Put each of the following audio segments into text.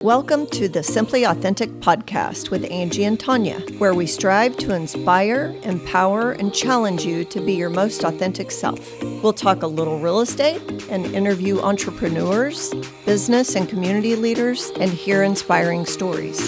Welcome to the Simply Authentic podcast with Angie and Tanya, where we strive to inspire, empower, and challenge you to be your most authentic self. We'll talk a little real estate and interview entrepreneurs, business and community leaders, and hear inspiring stories.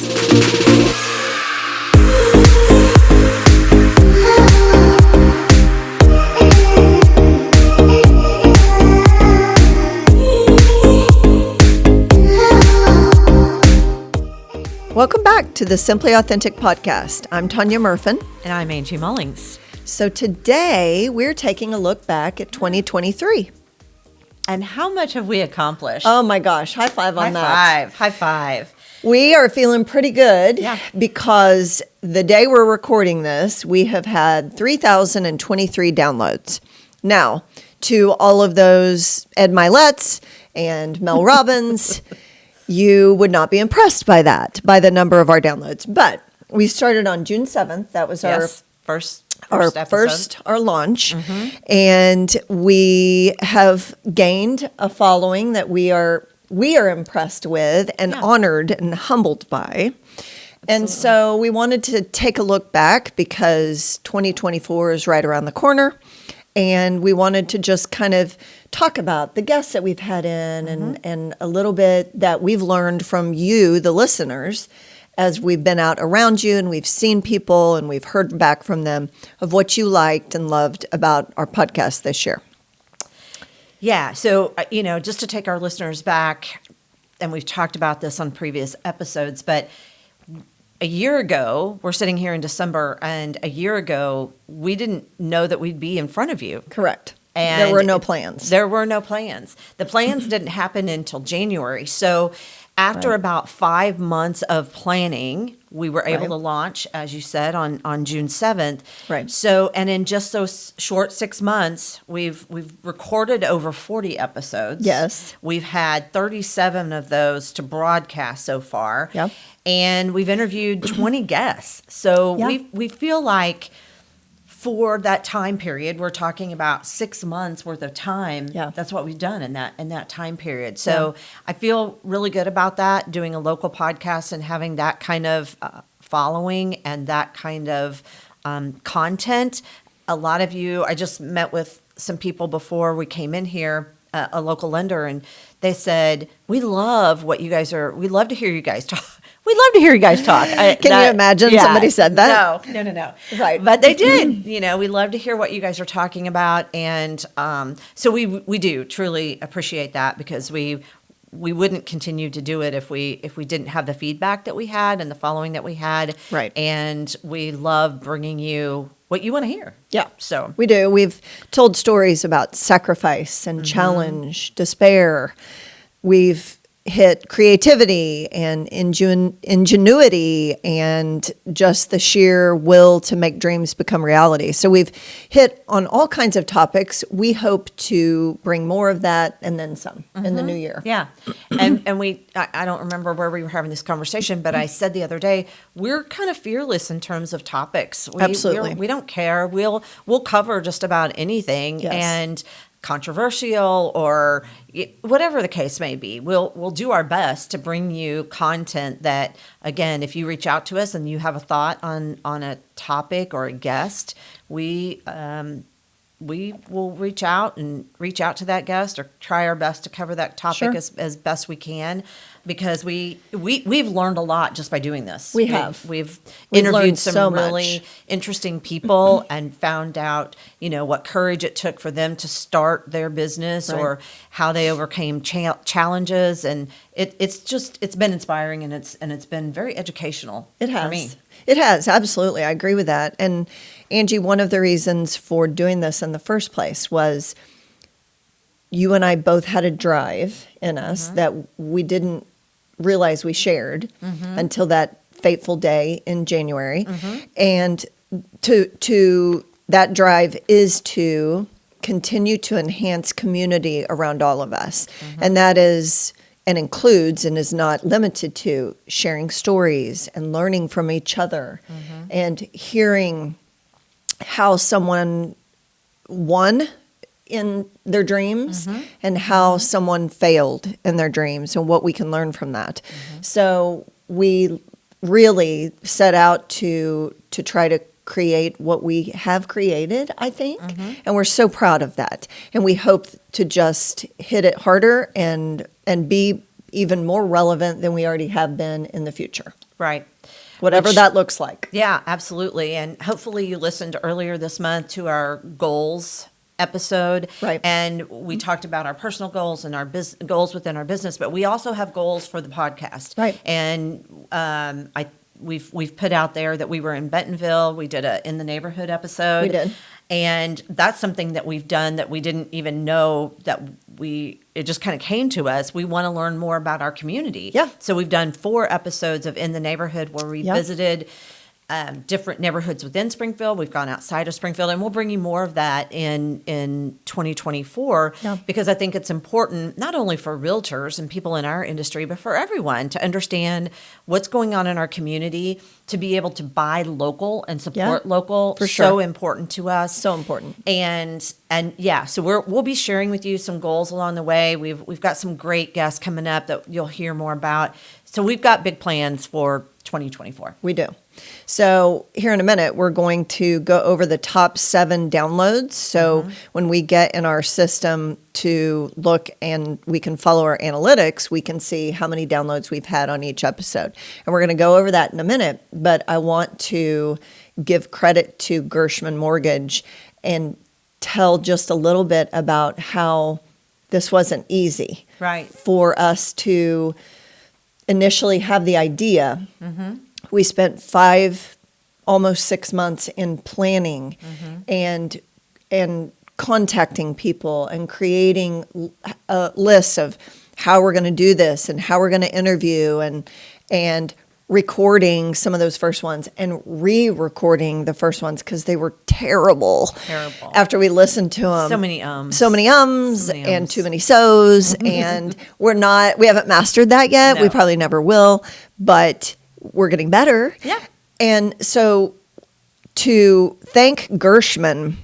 Welcome back to the Simply Authentic podcast. I'm Tanya Murfin. And I'm Angie Mullings. So today we're taking a look back at 2023. And how much have we accomplished? Oh my gosh, high five on that. High five. We are feeling pretty good Yeah. because the day we're recording this, we have had 3,023 downloads. Now, to all of those Ed Miletts and Mel Robbins, you would not be impressed by that, by the number of our downloads. But we started on June 7th. That was our first launch. Mm-hmm. And we have gained a following that we are impressed with and honored and humbled by. Absolutely. And so we wanted to take a look back because 2024 is right around the corner. And we wanted to just kind of talk about the guests that we've had in and a little bit that we've learned from you, the listeners, as we've been out around you and we've seen people and we've heard back from them of what you liked and loved about our podcast this year. Yeah. So, just to take our listeners back, and we've talked about this on previous episodes, but a year ago, we're sitting here in December, and a year ago, we didn't know that we'd be in front of you. Correct. And there were no plans. There were no plans. The plans didn't happen until January. So after about 5 months of planning, we were able to launch, as you said, on June 7th. Right. So, and in just those short 6 months, we've recorded over 40 episodes. Yes. We've had 37 of those to broadcast so far. Yep. And we've interviewed 20 guests. So we feel like for that time period, we're talking about 6 months worth of time. Yeah. That's what we've done in that time period. So I feel really good about that, doing a local podcast and having that kind of following and that kind of content. A lot of you, I just met with some people before we came in here, a local lender, and they said, we love what you guys are, we love to hear you guys talk. We'd love to hear you guys talk. Can you imagine somebody said that? No. Right. But they did. We love to hear what you guys are talking about. And so we do truly appreciate that because we wouldn't continue to do it if we didn't have the feedback that we had and the following that we had. Right. And we love bringing you what you want to hear. Yeah. So we do. We've told stories about sacrifice and challenge, despair. We've hit creativity and ingenuity and just the sheer will to make dreams become reality. So we've hit on all kinds of topics. We hope to bring more of that and then some in the new year. Yeah. And I don't remember where we were having this conversation, but I said the other day, we're kind of fearless in terms of topics. Absolutely. We don't care. We'll cover just about anything. Yes. And controversial or whatever the case may be, we'll do our best to bring you content that, again, if you reach out to us and you have a thought on a topic or a guest, we will reach out to that guest or try our best to cover that topic as best we can, because we've learned a lot just by doing this. We've interviewed some really interesting people and found out what courage it took for them to start their business or how they overcame challenges, and it's been inspiring and it's been very educational. It has. For me. It has, absolutely. I agree with that. And Angie, one of the reasons for doing this in the first place was you and I both had a drive in us that we didn't realize we shared until that fateful day in January. And to that drive is to continue to enhance community around all of us. And that is and includes and is not limited to sharing stories and learning from each other and hearing how someone, one, in their dreams and how someone failed in their dreams and what we can learn from that. So we really set out to try to create what we have created, I think, and we're so proud of that. And we hope to just hit it harder and be even more relevant than we already have been in the future. Right. Whatever that looks like. Yeah, absolutely. And hopefully you listened earlier this month to our goals episode. Right. And we talked about our personal goals and our goals within our business, but we also have goals for the podcast. Right. And we've put out there that we were in Bentonville. We did a In the Neighborhood episode. We did. And that's something that we've done that we didn't even know that it just kind of came to us. We want to learn more about our community. Yeah. So we've done 4 episodes of In the Neighborhood where we visited different neighborhoods within Springfield. We've gone outside of Springfield, and we'll bring you more of that in 2024 because I think it's important not only for realtors and people in our industry, but for everyone to understand what's going on in our community, to be able to buy local and support local. For sure. So important to us. So important. And so we'll be sharing with you some goals along the way. We've got some great guests coming up that you'll hear more about. So we've got big plans for 2024. We do. So here in a minute, we're going to go over the top 7 downloads. So when we get in our system to look and we can follow our analytics, we can see how many downloads we've had on each episode. And we're going to go over that in a minute. But I want to give credit to Gershman Mortgage and tell just a little bit about how this wasn't easy for us to initially have the idea. We spent 5, almost 6 months in planning and contacting people and creating a list of how we're going to do this and how we're going to interview and recording some of those first ones and re-recording the first ones because they were terrible. After we listened to them. So many ums. And too many so's. And we haven't mastered that yet. No. We probably never will, but we're getting better. Yeah. And so to thank Gershman,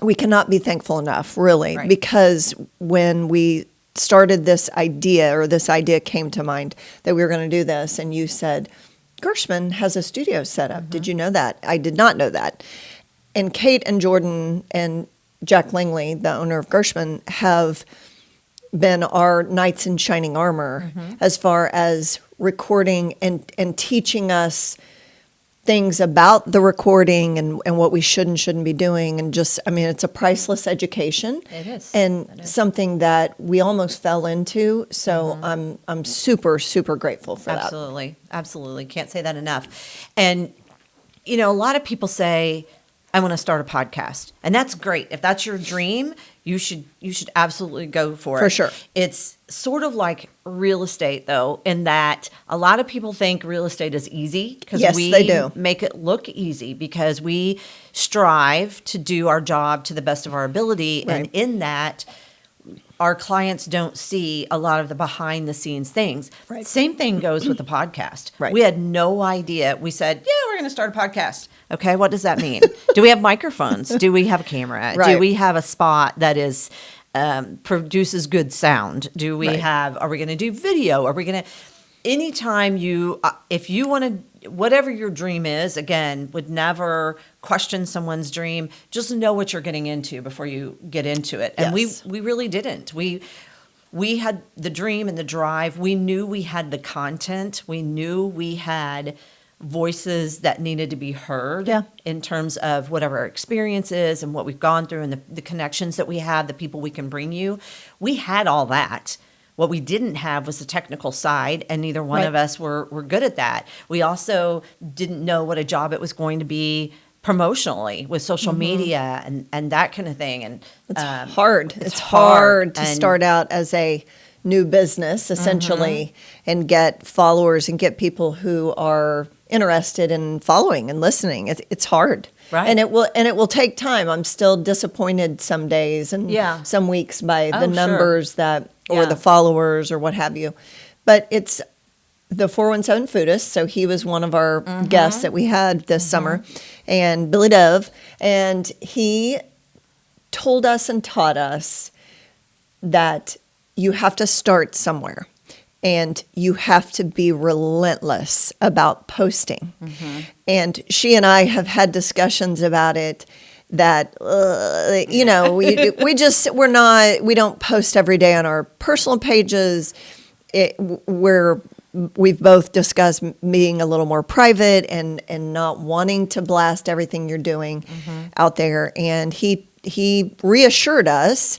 we cannot be thankful enough, really, because when we started this idea came to mind that we were going to do this, and you said, Gershman has a studio set up. Did you know that? I did not know that. And Kate and Jordan and Jack Langley, the owner of Gershman, have been our knights in shining armor as far as recording and teaching us things about the recording and what we should and shouldn't be doing. And just, it's a priceless education. It is. And something that we almost fell into. So I'm super, super grateful for that. Absolutely. Can't say that enough. And, a lot of people say, I want to start a podcast. And that's great. If that's your dream, you should absolutely go for it. For sure. It's sort of like real estate, though, in that a lot of people think real estate is easy because they do. Make it look easy because we strive to do our job to the best of our ability. Right. And in that, our clients don't see a lot of the behind the scenes things. Right. Same thing goes with the podcast. Right. We had no idea. We said, we're going to start a podcast. Okay, what does that mean? Do we have microphones? Do we have a camera? Right. Do we have a spot that is produces good sound? Do we have? Are we going to do video? Are we going to? Anytime if you want to, whatever your dream is, again, would never question someone's dream. Just know what you're getting into before you get into it. And Yes. we really didn't. We had the dream and the drive. We knew we had the content. We knew we had voices that needed to be heard in terms of whatever our experience is and what we've gone through and the connections that we have, the people we can bring you. We had all that. What we didn't have was the technical side, and neither one of us were good at that. We also didn't know what a job it was going to be promotionally with social media and that kind of thing. And it's hard. It's hard to start out as a new business, essentially, and get followers and get people who are interested in following and listening. It's hard. Right. And it will take time. I'm still disappointed some days and some weeks by the numbers or the followers or what have you. But it's the 417 Foodist. So he was one of our guests that we had this summer, and Billy Dove. And he told us and taught us that you have to start somewhere and you have to be relentless about posting. And she and I have had discussions about it that, we don't post every day on our personal pages. We've both discussed being a little more private and not wanting to blast everything you're doing out there. And he reassured us,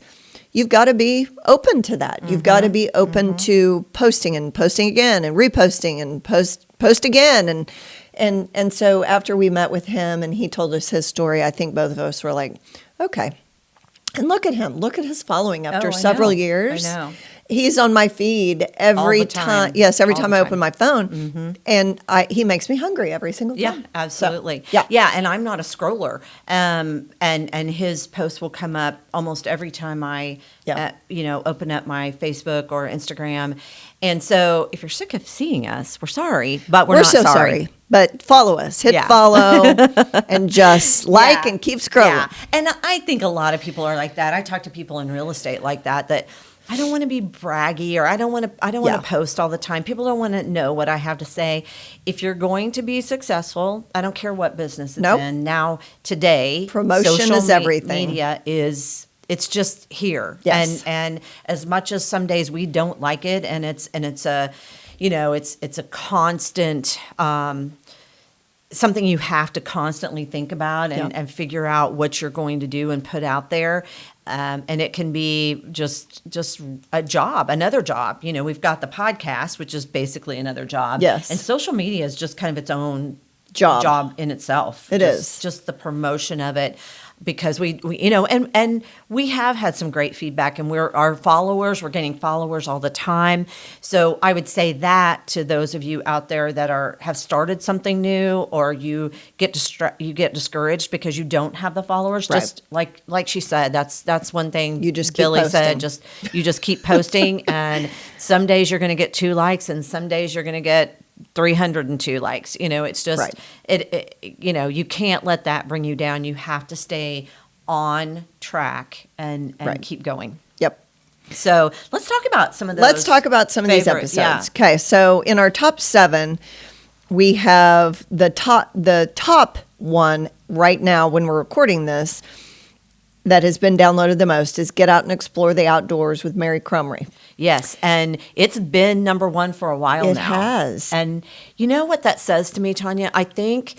you've got to be open to that. You've got to be open to posting again and reposting and post again. And so after we met with him and he told us his story, I think both of us were like, okay. And look at him. Look at his following after several years. I know. He's on my feed every time. Yes, every time I open my phone. And he makes me hungry every single time. Yeah, absolutely. So, yeah, and I'm not a scroller. And his posts will come up almost every time I, open up my Facebook or Instagram. And so if you're sick of seeing us, we're sorry, but we're not so sorry. But follow us. Hit follow and just like and keep scrolling. Yeah. And I think a lot of people are like that. I talk to people in real estate like that I don't want to be braggy or I don't want to post all the time. People don't want to know what I have to say. If you're going to be successful, I don't care what business it's in. Now, today, promotion social is everything. Media it's just here. Yes. And as much as some days we don't like it and it's a constant something you have to constantly think about and figure out what you're going to do and put out there. And it can be just another job. We've got the podcast, which is basically another job. Yes. And social media is just kind of its own job in itself. It is. Just the promotion of it. Because we and we have had some great feedback, and we're getting followers all the time. So I would say that to those of you out there that have started something new, or you get discouraged because you don't have the followers. Right. Just like she said, that's one thing. You just keep Billy posting. said, you just keep posting, and some days you're going to get 2 likes, and some days you're going to get 302 likes. It's just you can't let that bring you down. You have to stay on track and keep going. Yep. So let's talk about some of those. Let's talk about some of these favorites. episodes. Okay, so in our top 7, we have the top one right now when we're recording this that has been downloaded the most is Get Out and Explore the Outdoors with Mary Crumry. Yes, and it's been number 1 for a while now. It has. And you know what that says to me, Tanya? I think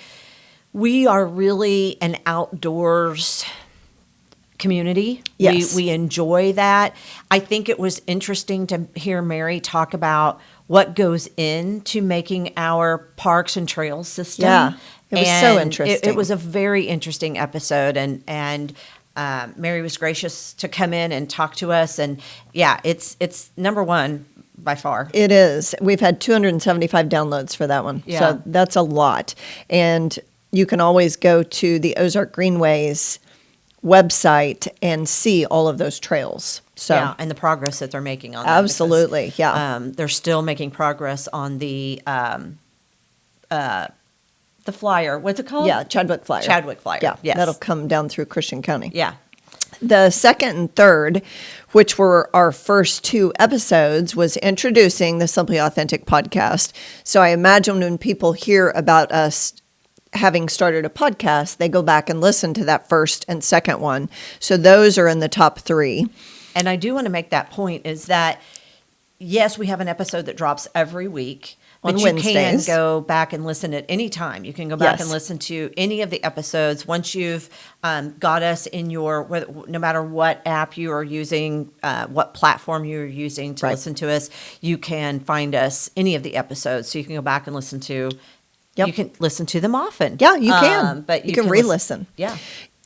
we are really an outdoors community. Yes. We enjoy that. I think it was interesting to hear Mary talk about what goes into making our parks and trails system. Yeah, it was so interesting. It was a very interesting episode, and Mary was gracious to come in and talk to us, and it's number 1 by far. It is. We've had 275 downloads for that one. Yeah. So that's a lot. And you can always go to the Ozark Greenways website and see all of those trails. So and the progress that they're making on that. Absolutely. Because, they're still making progress on the flyer. What's it called? Yeah, Chadwick Flyer. Yeah, yes. That'll come down through Christian County. Yeah. The second and third, which were our first 2 episodes, was introducing the Simply Authentic podcast. So I imagine when people hear about us having started a podcast, they go back and listen to that first and second one. So those are in the top 3. And I do want to make that point is that, yes, we have an episode that drops every week. On But Wednesdays. you can go back and listen at any time. You can go back Yes. and listen to any of the episodes once you've got us in no matter what app you are using, what platform you're using to Right. listen to us, you can find us, any of the episodes. So you can go back and listen to, Yep. you can listen to them often. Yeah, you can. But you can re-listen. Yeah.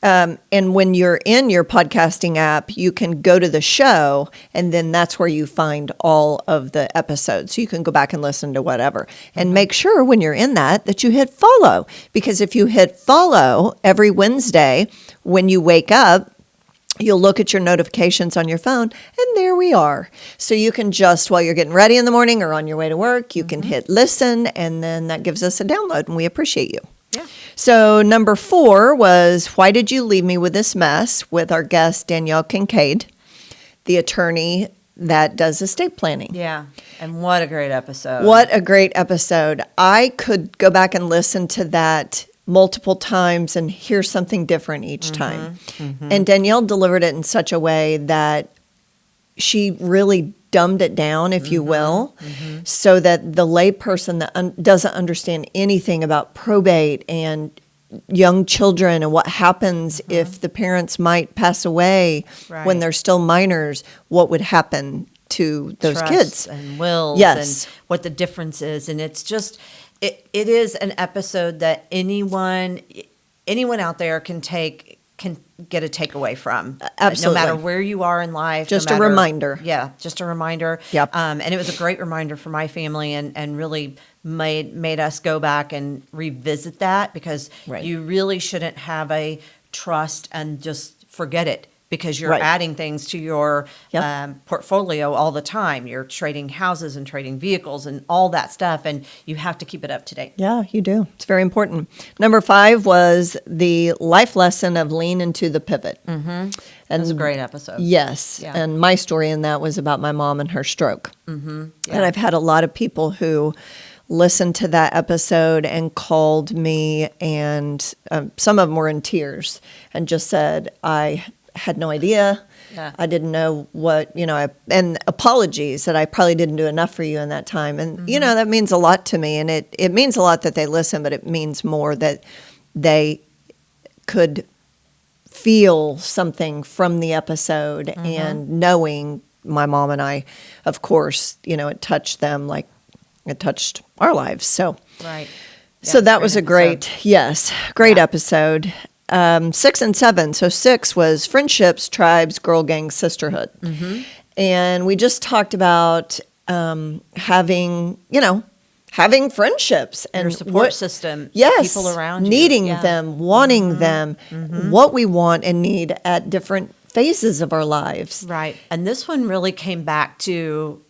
And when you're in your podcasting app, you can go to the show, and then that's where you find all of the episodes. So you can go back and listen to whatever. And make sure when you're in that you hit follow. Because if you hit follow every Wednesday when you wake up, you'll look at your notifications on your phone, and there we are. So you can just, while you're getting ready in the morning or on your way to work, you can hit listen, and then that gives us a download, and we appreciate you. Yeah. So number 4 was Why Did You Leave Me with This Mess? With our guest Danielle Kincaid, the attorney that does estate planning. Yeah. And what a great episode. What a great episode. I could go back and listen to that multiple times and hear something different each time. And Danielle delivered it in such a way that she really dumbed it down, if you will, so that the layperson that doesn't understand anything about probate and young children and what happens if the parents might pass away when Right. they're still minors, what would happen to those Trusts kids. and wills Yes. and what the difference is. And it's just, it is an episode that anyone out there can get a takeaway from. Absolutely. No matter where you are in life. Just no a matter- reminder. Yeah, just a reminder. Yep. And it was a great reminder for my family and really made us go back and revisit that because Right. you really shouldn't have a trust and just forget it because you're Right. adding things to your Yep. portfolio all the time. You're trading houses and trading vehicles and all that stuff, and you have to keep it up to date. Yeah, you do. It's very important. Number 5 was the life lesson of lean into the pivot. It And was a great episode. Yes. Yeah. And my story in that was about my mom and her stroke. And I've had a lot of people who listened to that episode and called me, and some of them were in tears and just said, I had no idea. Yeah. I didn't know what, and apologies that I probably didn't do enough for you in that time. And, that means a lot to me. And it means a lot that they listen, but it means more that they could feel something from the episode and knowing my mom and I, of course, it touched them like it touched our lives. So, Right. so Yeah, that was a great, great Yeah. episode. 6 and 7. So 6 was friendships, tribes, girl gang, sisterhood. And we just talked about having friendships and Your support system, Yes, people around you. needing Yeah. them, wanting them, what we want and need at different phases of our lives. Right. And this one really came back to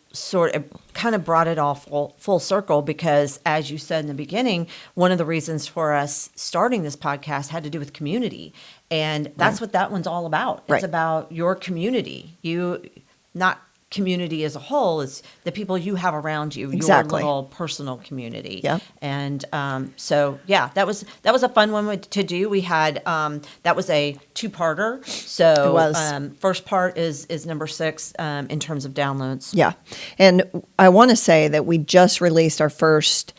kind of brought it all full circle because, as you said in the beginning, one of the reasons for us starting this podcast had to do with community. And that's what that one's all about. It's Right. about your community. Not community as a whole, it's the people you have around you, Exactly. your little personal community. Yep. And so, that was a fun one to do. We had that was a 2-parter. So It was. First part is number 6 in terms of downloads. Yeah. And I want to say that we just released our first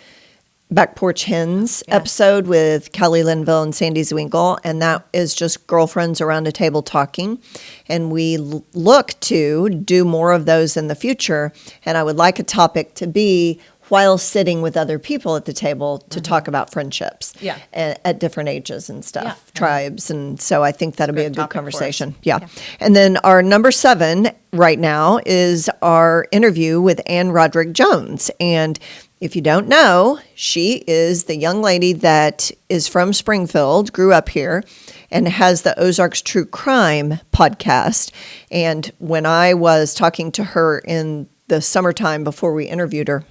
Back Porch Hens Yes. episode with Kelly Linville and Sandy Zwingle, and that is just girlfriends around a table talking. And we look to do more of those in the future. And I would like a topic to be while sitting with other people at the table to talk about friendships Yeah. at different ages and stuff, Yeah. tribes. And so I think that'll be a great good topic for us. conversation. Yeah. Yeah. And then our number 7 right now is our interview with Ann Roderick Jones. And if you don't know, she is the young lady that is from Springfield, grew up here, and has the Ozarks True Crime podcast. And when I was talking to her in the summertime before we interviewed her,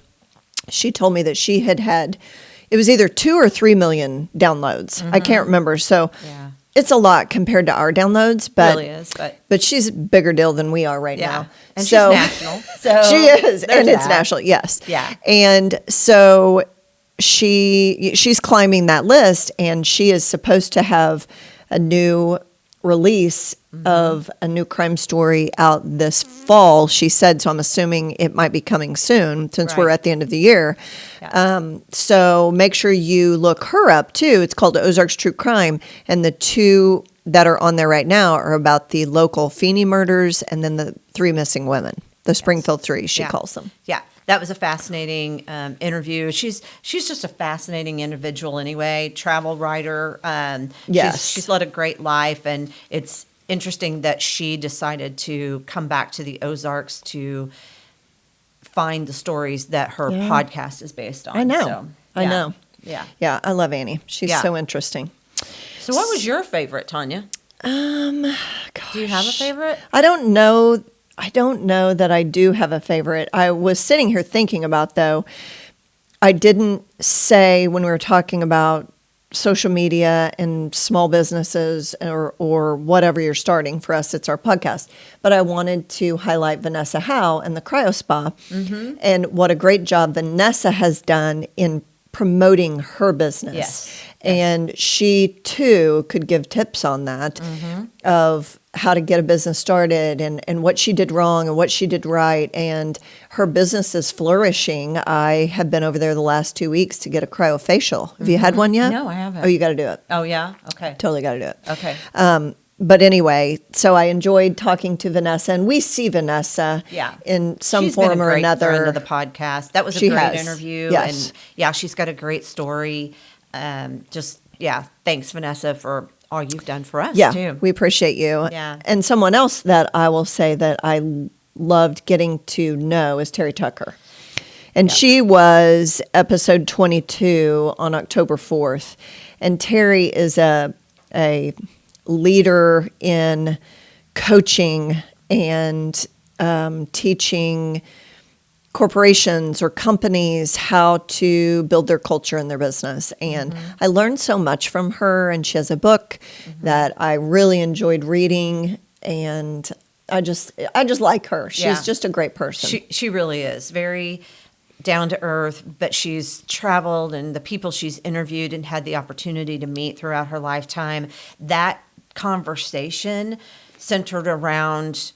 she told me that she had it was either 2 or 3 million downloads. I can't remember. So Yeah. it's a lot compared to our downloads, but really is, but she's a bigger deal than we are right Yeah. now. And so, she's national. So she is, there's and it's that. national. Yes. Yeah. And so she's climbing that list, and she is supposed to have a new release of a new crime story out this fall. She said, so I'm assuming it might be coming soon since we're Right. at the end of the year. Yeah. So make sure you look her up too. It's called Ozarks True Crime, and the 2 that are on there right now are about the local Feeney murders and then the 3 missing women, the Springfield 3, she Yeah. calls them. Yeah, that was a fascinating interview. She's just a fascinating individual anyway, travel writer. Yes. She's led a great life, and it's interesting that she decided to come back to the Ozarks to find the stories that her Yeah. podcast is based on. I know. So, I yeah. know. Yeah. Yeah, I love Annie. She's Yeah. so interesting. So, what was your favorite, Tanya? Do you have a favorite? I don't know. I don't know that I do have a favorite. I was sitting here thinking about, though, I didn't say when we were talking about social media and small businesses or whatever you're starting. For us, it's our podcast. But I wanted to highlight Vanessa Howe and the Cryo Spa and what a great job Vanessa has done in promoting her business. Yes. And she too could give tips on that of how to get a business started and what she did wrong and what she did right. And her business is flourishing. I have been over there the last 2 weeks to get a cryofacial. Have you had one yet? No, I haven't. Oh, you got to do it. Oh, yeah? Okay. Totally got to do it. Okay. But anyway, so I enjoyed talking to Vanessa, and we see Vanessa in some She's form been a or great another. friend of the podcast. That was a She great has. interview. Yes. And yeah, she's got a great story. Thanks, Vanessa, for all you've done for us, Yeah, too. we appreciate you. Yeah. And someone else that I will say that I loved getting to know is Terry Tucker. And she was episode 22 on October 4th. And Terry is a leader in coaching and teaching corporations or companies how to build their culture in their business. And I learned so much from her, and she has a book that I really enjoyed reading, and I just like her. She's just a great person. She really is. Very down to earth, but she's traveled, and the people she's interviewed and had the opportunity to meet throughout her lifetime, that conversation centered around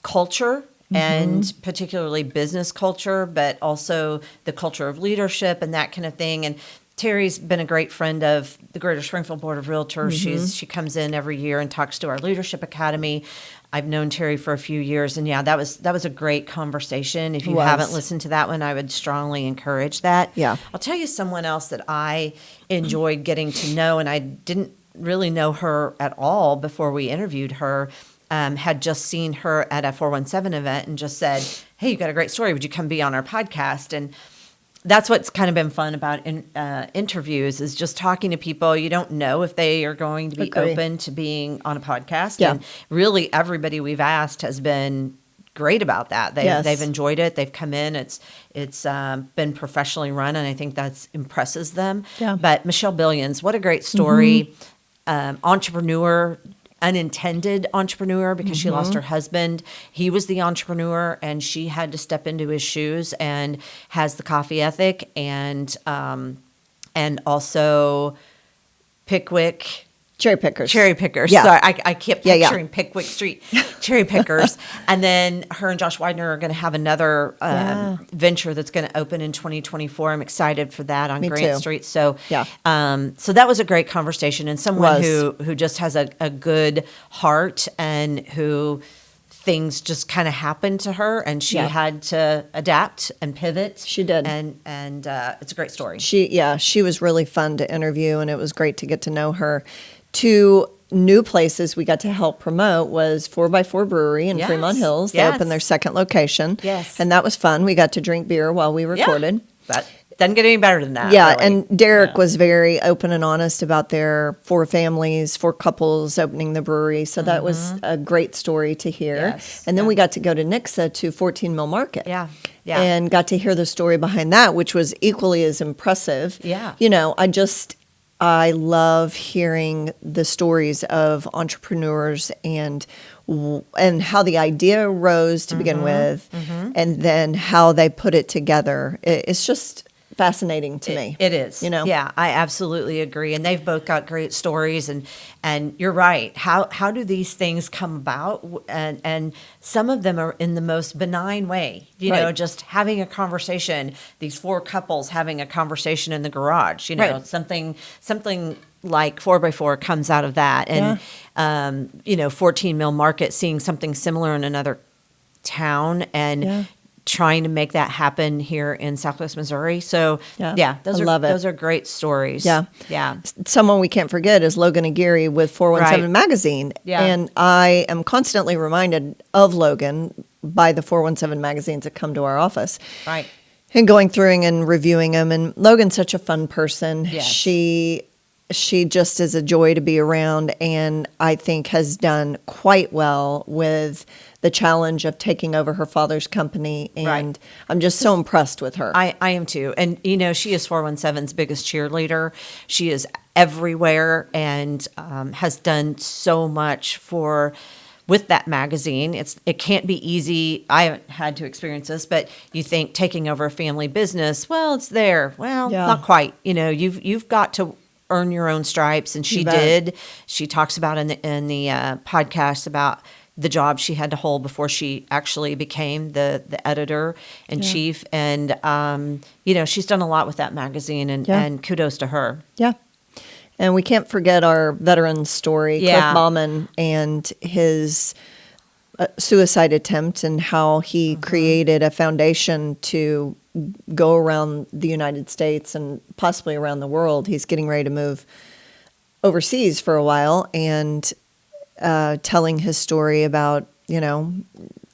culture and particularly business culture, but also the culture of leadership and that kind of thing. And Terry's been a great friend of the Greater Springfield Board of Realtors. She comes in every year and talks to our Leadership Academy. I've known Terry for a few years, and that was a great conversation. If you haven't listened to that one, I would strongly encourage that. Yeah. I'll tell you someone else that I enjoyed getting to know, and I didn't really know her at all before we interviewed her. Had just seen her at a 417 event and just said, "Hey, you got a great story. Would you come be on our podcast?" And that's what's kind of been fun about interviews is just talking to people. You don't know if they are going to be open to being on a podcast. Yeah. And really everybody we've asked has been great about that. They've enjoyed it. They've come in. It's been professionally run, and I think that impresses them. Yeah. But Michelle Billions, what a great story. Entrepreneur, unintended entrepreneur, because she lost her husband. He was the entrepreneur, and she had to step into his shoes, and has the coffee ethic, and also Pickwick. Cherry pickers. Yeah. Sorry, I kept Yeah, yeah. picturing Pickwick Street cherry pickers. And then her and Josh Widener are going to have another venture that's going to open in 2024. I'm excited for that on Me Grant too. Street. So, Yeah. So that was a great conversation, and someone Was. who just has a good heart, and who things just kind of happened to her, and she had to adapt and pivot. She did. And it's a great story. She was really fun to interview, and it was great to get to know her. 2 new places we got to help promote was 4x4 Brewery in Yes. Fremont Hills. They Yes. opened their second location. Yes. And that was fun. We got to drink beer while we recorded. That doesn't get any better than that. Yeah, really. and Derek was very open and honest about their 4 families, 4 couples opening the brewery. So that was a great story to hear. Yes, And then we got to go to Nixa to 14 Mill Market. Yeah, yeah. And got to hear the story behind that, which was equally as impressive. Yeah. You know, I love hearing the stories of entrepreneurs and how the idea arose to begin with, and then how they put it together. It's just fascinating to me. It is. You know? Yeah, I absolutely agree. And they've both got great stories, and you're right. How do these things come about? And some of them are in the most benign way. You know, Right. just having a conversation, these 4 couples having a conversation in the garage, you know, Right. something like 4x4 comes out of that. And 14 Mill Market, seeing something similar in another town, and trying to make that happen here in Southwest Missouri. So those I love it. Those are great stories. Yeah. Yeah. Someone we can't forget is Logan Aguirre with 417 Right. Magazine. Yeah. And I am constantly reminded of Logan by the 417 magazines that come to our office. Right. And going through and reviewing them. And Logan's such a fun person. Yes. She she just is a joy to be around, and I think has done quite well with the challenge of taking over her father's company. And Right. I'm just so impressed with her. I am too. And, she is 417's biggest cheerleader. She is everywhere and has done so much with that magazine. It can't be easy. I haven't had to experience this, but you think taking over a family business, well, it's there. Well, Yeah. not quite. You've got to earn your own stripes, and she You bet. did. She talks about in the podcast about the job she had to hold before she actually became the editor in chief, and she's done a lot with that magazine, and kudos to her. Yeah. And we can't forget our veteran story, Yeah. Cliff Bauman, and his suicide attempt, and how he created a foundation to go around the United States and possibly around the world. He's getting ready to move overseas for a while, and telling his story about,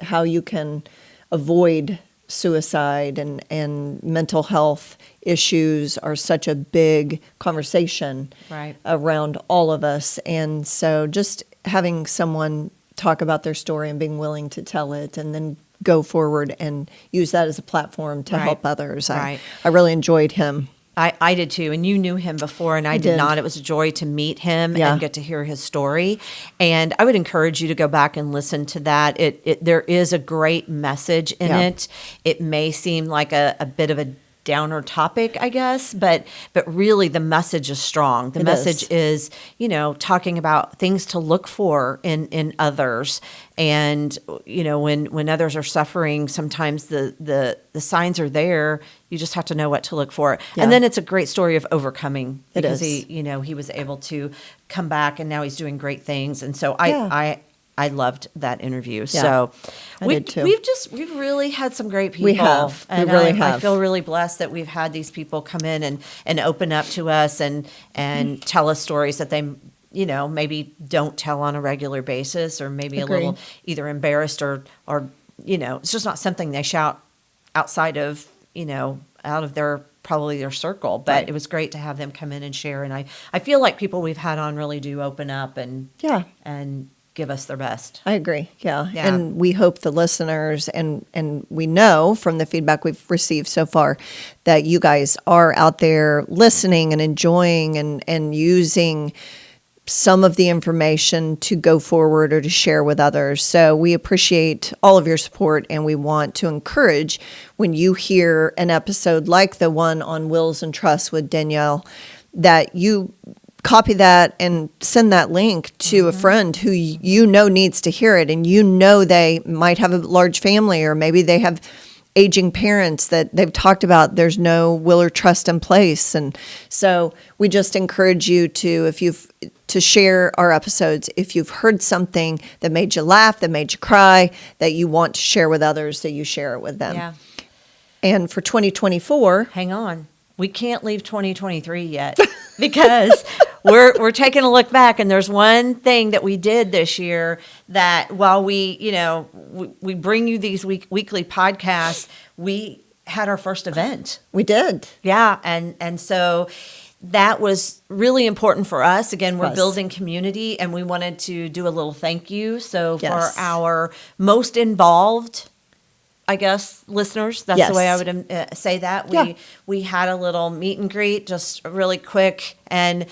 how you can avoid suicide, and mental health issues are such a big conversation Right. around all of us. And so just having someone talk about their story and being willing to tell it and then go forward and use that as a platform to Right. help others. Right. I really enjoyed him. I did too, and you knew him before, and I did did. not. It was a joy to meet him Yeah. and get to hear his story. And I would encourage you to go back and listen to that. There is a great message in Yeah. it. It may seem like a bit of a downer topic, I guess, but really the message is strong. The It message is, talking about things to look for in others. And, when others are suffering, sometimes the signs are there. You just have to know what to look for. Yeah. And then it's a great story of overcoming, It because is. he was able to come back, and now he's doing great things. And so Yeah. I loved that interview. Yeah, So I we've, did too. we've really had some great people. We have. We And really I have. feel really blessed that we've had these people come in and open up to us and tell us stories that they, maybe don't tell on a regular basis, or maybe Agreed. a little either embarrassed or, it's just not something they shout outside of, out of probably their circle. But Right. it was great to have them come in and share. And I feel like people we've had on really do open up and give us their best. I agree. Yeah. Yeah. And we hope the listeners, and we know from the feedback we've received so far that you guys are out there listening and enjoying and using some of the information to go forward or to share with others. So we appreciate all of your support, and we want to encourage, when you hear an episode like the one on Wills and Trusts with Danielle, that you copy that and send that link to a friend who needs to hear it, and they might have a large family, or maybe they have aging parents that they've talked about there's no will or trust in place. And so we just encourage you to share our episodes. If you've heard something that made you laugh, that made you cry, that you want to share with others, that you share it with them. Yeah. And for 2024, Hang on. We can't leave 2023 yet, because we're taking a look back, and there's one thing that we did this year that while we bring you these weekly podcasts, we had our first event. we did. Yeah, and so that was really important for us. Again, we're Yes. building community, and we wanted to do a little thank you. So Yes. for our most involved, I guess, listeners, that's Yes. the way I would say that. Yeah. We had a little meet and greet, just really quick, and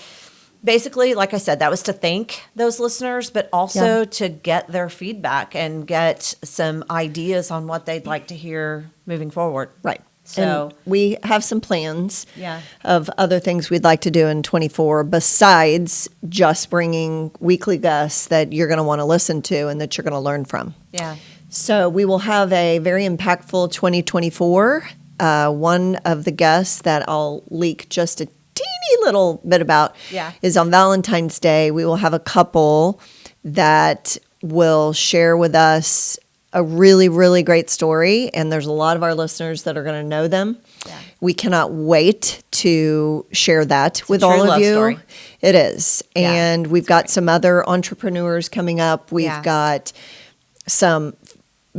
basically, like I said, that was to thank those listeners, but also to get their feedback and get some ideas on what they'd like to hear moving forward. Right. So And we have some plans Yeah. of other things we'd like to do in 24, besides just bringing weekly guests that you're going to want to listen to and that you're going to learn from. yeah. So we will have a very impactful 2024. One of the guests that I'll leak just a teeny little bit about Yeah. is on Valentine's Day. We will have a couple that will share with us a really, really great story. And there's a lot of our listeners that are going to know them. Yeah. We cannot wait to share that with true all of love you. story. It is. Yeah. And we've got some other entrepreneurs coming up. We've Yeah. got some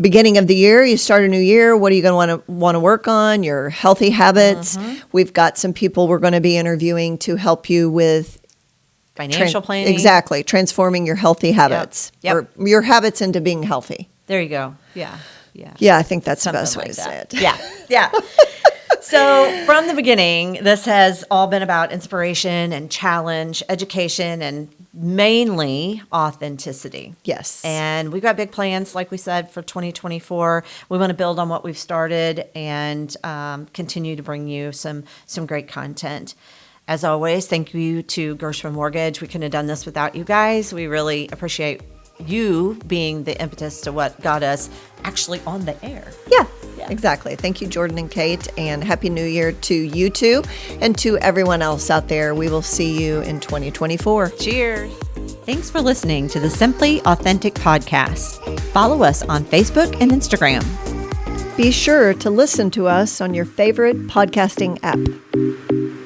beginning of the year, you start a new year. What are you going to want to work on? Your healthy habits. Mm-hmm. We've got some people we're going to be interviewing to help you with financial planning. Exactly. Transforming your healthy habits Yep. or your habits into being healthy. There you go. Yeah. Yeah. Yeah, I think that's the Something best way like to say that. it. Yeah. Yeah. So from the beginning, this has all been about inspiration and challenge, education, and mainly authenticity. Yes. And we've got big plans, like we said, for 2024. We want to build on what we've started and continue to bring you some great content. As always, thank you to Gershman Mortgage. We couldn't have done this without you guys. We really appreciate you being the impetus to what got us actually on the air. Yeah, exactly. Thank you, Jordan and Kate, and Happy New Year to you two and to everyone else out there. We will see you in 2024. Cheers. Thanks for listening to the Simply Authentic podcast. Follow us on Facebook and Instagram. Be sure to listen to us on your favorite podcasting app.